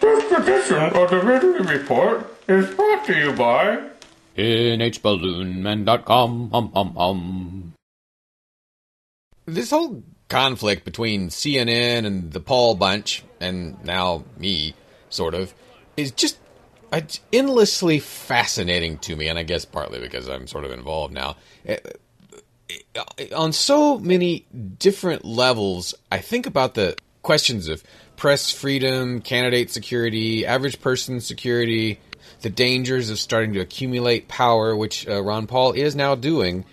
This edition of the Ridley Report is brought to you by nhballoonman.com. This whole conflict between CNN and the Paul bunch, and now me, sort of, is just endlessly fascinating to me, and I guess partly because I'm sort of involved now. On so many different levels, I think about the questions of press freedom, candidate security, average person security, the dangers of starting to accumulate power, which Ron Paul is now doing.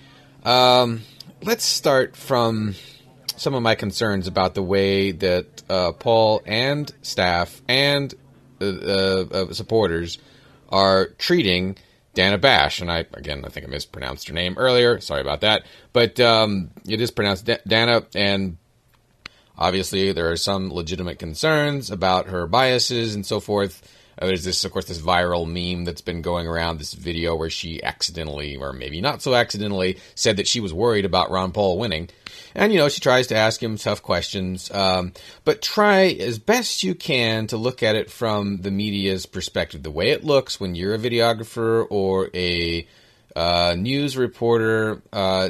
Let's start from some of my concerns about the way that Paul and staff and supporters are treating Dana Bash. And I think I mispronounced her name earlier. Sorry about that. But it is pronounced Dana, and obviously there are some legitimate concerns about her biases and so forth. There's this, of course, this viral meme that's been going around, this video where she accidentally, or maybe not so accidentally, said that she was worried about Ron Paul winning. And, she tries to ask him tough questions, but try as best you can to look at it from the media's perspective. The way it looks when you're a videographer or a news reporter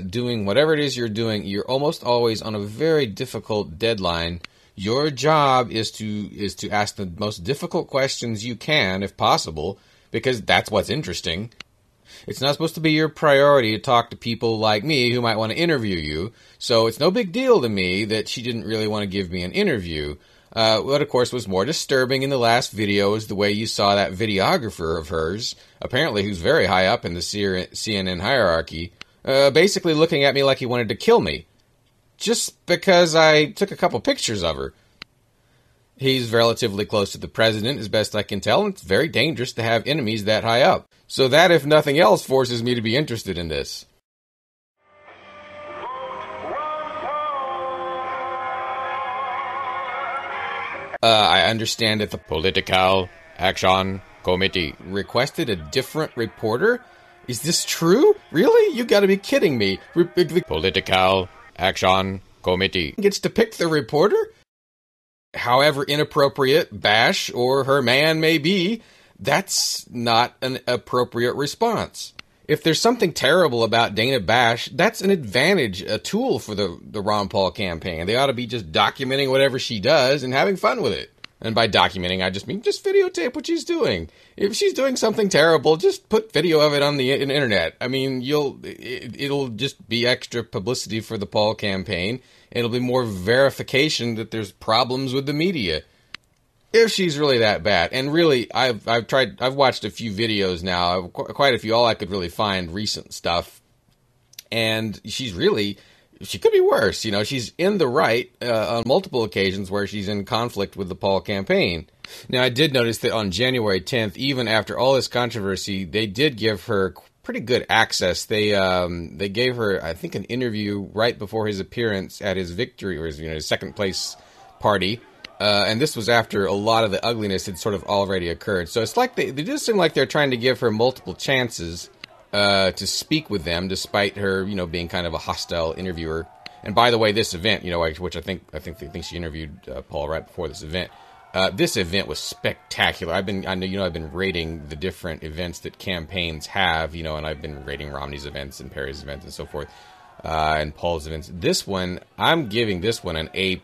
doing whatever it is you're doing, you're almost always on a very difficult deadline. Your job is to ask the most difficult questions you can, if possible, because that's what's interesting. It's not supposed to be your priority to talk to people like me who might want to interview you, so it's no big deal to me that she didn't really want to give me an interview. What, of course, was more disturbing in the last video is the way you saw that videographer of hers, apparently who's very high up in the CNN hierarchy, basically looking at me like he wanted to kill me, just because I took a couple pictures of her. He's relatively close to the president, as best I can tell, and it's very dangerous to have enemies that high up. So that, if nothing else, forces me to be interested in this. I understand that the Political Action Committee requested a different reporter? Is this true? Really? You gotta be kidding me. The Political Action Committee gets to pick the reporter? However inappropriate Bash or her man may be, that's not an appropriate response. If there's something terrible about Dana Bash, that's an advantage, a tool for the Ron Paul campaign. They ought to be just documenting whatever she does and having fun with it. And by documenting, I just mean just videotape what she's doing. If she's doing something terrible, just put video of it on the internet. I mean, it'll just be extra publicity for the Paul campaign. It'll be more verification that there's problems with the media. If she's really that bad, and really, I've watched a few videos now, quite a few, all I could really find recent stuff, and she could be worse. She's in the right on multiple occasions where she's in conflict with the Paul campaign. Now, I did notice that on January 10th, even after all this controversy, they did give her pretty good access. They gave her, I think, an interview right before his appearance at his victory, or his second place party. And this was after a lot of the ugliness had sort of already occurred. So it's like they just seem like they're trying to give her multiple chances to speak with them, despite her, being kind of a hostile interviewer. And by the way, this event, which I think they think she interviewed Paul right before this event. This event was spectacular. I've been rating the different events that campaigns have, and I've been rating Romney's events and Perry's events and so forth. And Paul's events. This one, I'm giving this one an A+.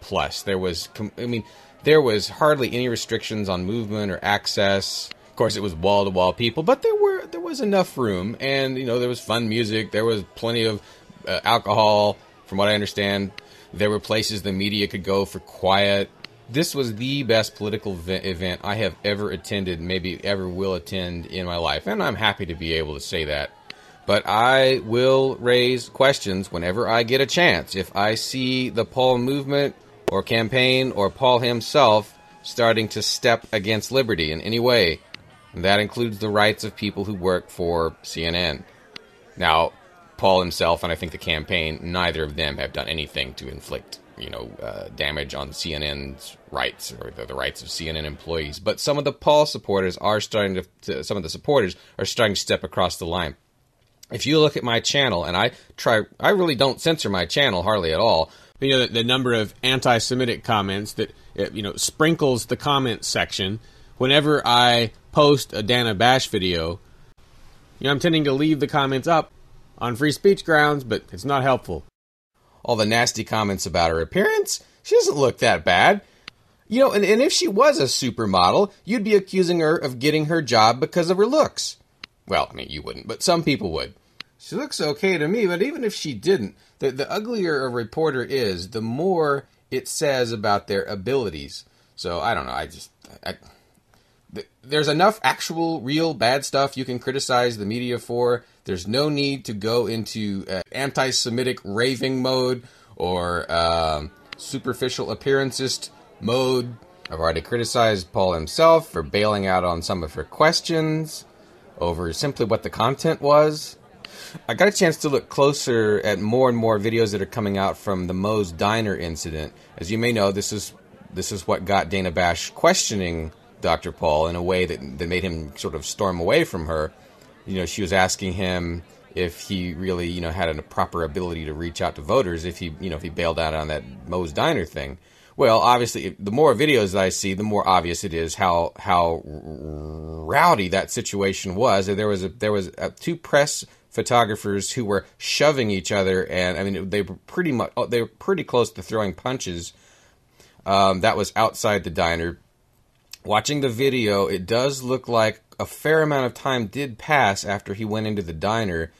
There was hardly any restrictions on movement or access. Of course, it was wall-to-wall people, but there was enough room, and there was fun music. There was plenty of alcohol, from what I understand. There were places the media could go for quiet. This was the best political event I have ever attended, maybe ever will attend in my life, and I'm happy to be able to say that. But I will raise questions whenever I get a chance. If I see the Paul movement or campaign or Paul himself starting to step against liberty in any way, and that includes the rights of people who work for CNN. Now, Paul himself and I think the campaign, neither of them have done anything to inflict, damage on CNN's rights or the rights of CNN employees. But some of the Paul supporters are starting to step across the line. If you look at my channel, and I really don't censor my channel hardly at all. The number of anti-Semitic comments that, sprinkles the comment section whenever I post a Dana Bash video, I'm tending to leave the comments up on free speech grounds, but it's not helpful. All the nasty comments about her appearance, she doesn't look that bad. And if she was a supermodel, you'd be accusing her of getting her job because of her looks. Well, you wouldn't, but some people would. She looks okay to me, but even if she didn't, the uglier a reporter is, the more it says about their abilities. So, I don't know, there's enough actual, real bad stuff you can criticize the media for. There's no need to go into anti-Semitic raving mode or superficial appearancist mode. I've already criticized Paul himself for bailing out on some of her questions over simply what the content was. I got a chance to look closer at more and more videos that are coming out from the Moe's Diner incident. As you may know, this is what got Dana Bash questioning Dr. Paul in a way that made him sort of storm away from her. She was asking him if he really, had a proper ability to reach out to voters if he bailed out on that Moe's Diner thing. Well, obviously, the more videos that I see, the more obvious it is how rowdy that situation was. There was two press photographers who were shoving each other, and they were pretty close to throwing punches. That was outside the diner. Watching the video, it does look like a fair amount of time did pass after he went into the diner.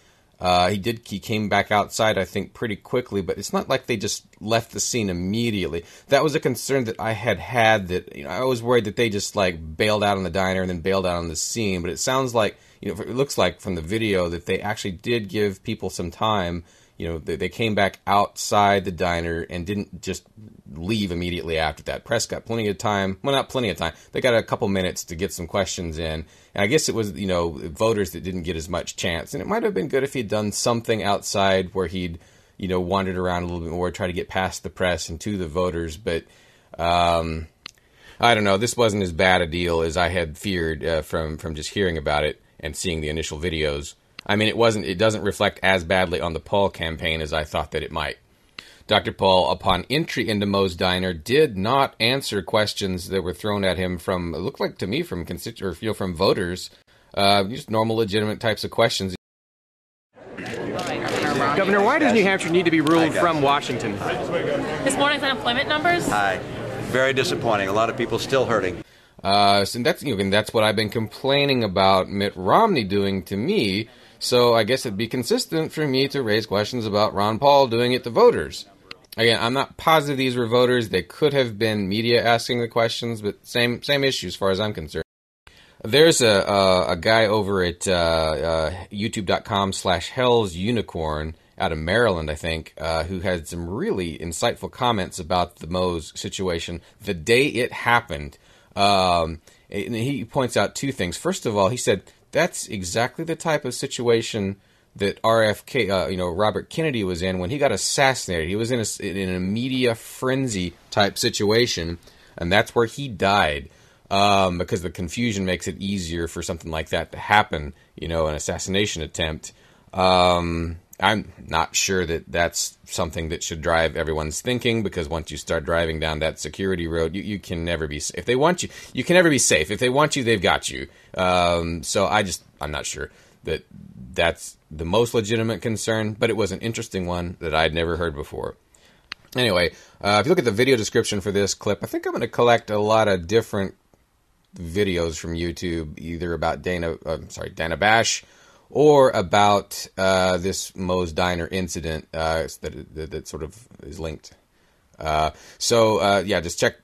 He came back outside, I think, pretty quickly, but it's not like they just left the scene immediately. That was a concern that I had that, I was worried that they just bailed out on the diner and then bailed out on the scene, but it sounds like, it looks like from the video that they actually did give people some time. They came back outside the diner and didn't just leave immediately after that. Press got plenty of time. Well, not plenty of time. They got a couple minutes to get some questions in. And I guess it was, voters that didn't get as much chance. And it might have been good if he'd done something outside where he'd, wandered around a little bit more, try to get past the press and to the voters. But I don't know. This wasn't as bad a deal as I had feared from just hearing about it and seeing the initial videos. It doesn't reflect as badly on the Paul campaign as I thought that it might. Dr. Paul, upon entry into Moe's Diner, did not answer questions that were thrown at him from, it looked like to me, from from voters, just normal, legitimate types of questions. Governor, why does New Hampshire need to be ruled from Washington? This morning's unemployment numbers? Hi. Very disappointing. A lot of people still hurting. So that's what I've been complaining about Mitt Romney doing to me. So I guess it'd be consistent for me to raise questions about Ron Paul doing it to voters. Again, I'm not positive these were voters. They could have been media asking the questions, but same issue as far as I'm concerned. There's a guy over at youtube.com/hellsunicorn out of Maryland, I think, who had some really insightful comments about the Moe's situation the day it happened. And he points out two things. First of all, he said, that's exactly the type of situation that RFK, Robert Kennedy was in when he got assassinated. He was in a media frenzy type situation, and that's where he died, because the confusion makes it easier for something like that to happen, an assassination attempt. I'm not sure that that's something that should drive everyone's thinking, because once you start driving down that security road, you can never be safe. If they want you, you can never be safe. If they want you, they've got you. So I'm not sure that that's the most legitimate concern, but it was an interesting one that I'd never heard before. Anyway, if you look at the video description for this clip, I think I'm going to collect a lot of different videos from YouTube, either about Dana Bash, or about this Moe's Diner incident that sort of is linked. Just check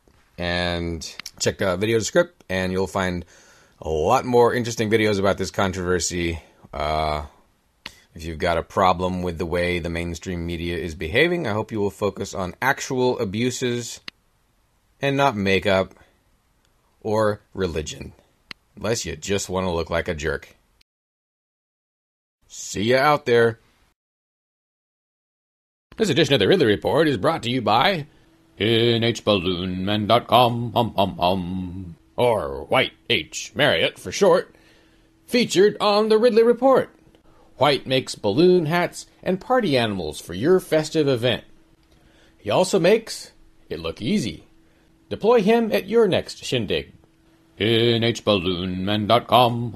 video script, and you'll find a lot more interesting videos about this controversy. If you've got a problem with the way the mainstream media is behaving, I hope you will focus on actual abuses and not makeup or religion, unless you just want to look like a jerk. See ya out there. This edition of the Ridley Report is brought to you by nhballoonman.com, or White H. Marriott for short, featured on the Ridley Report. White makes balloon hats and party animals for your festive event. He also makes it look easy. Deploy him at your next shindig. nhballoonman.com.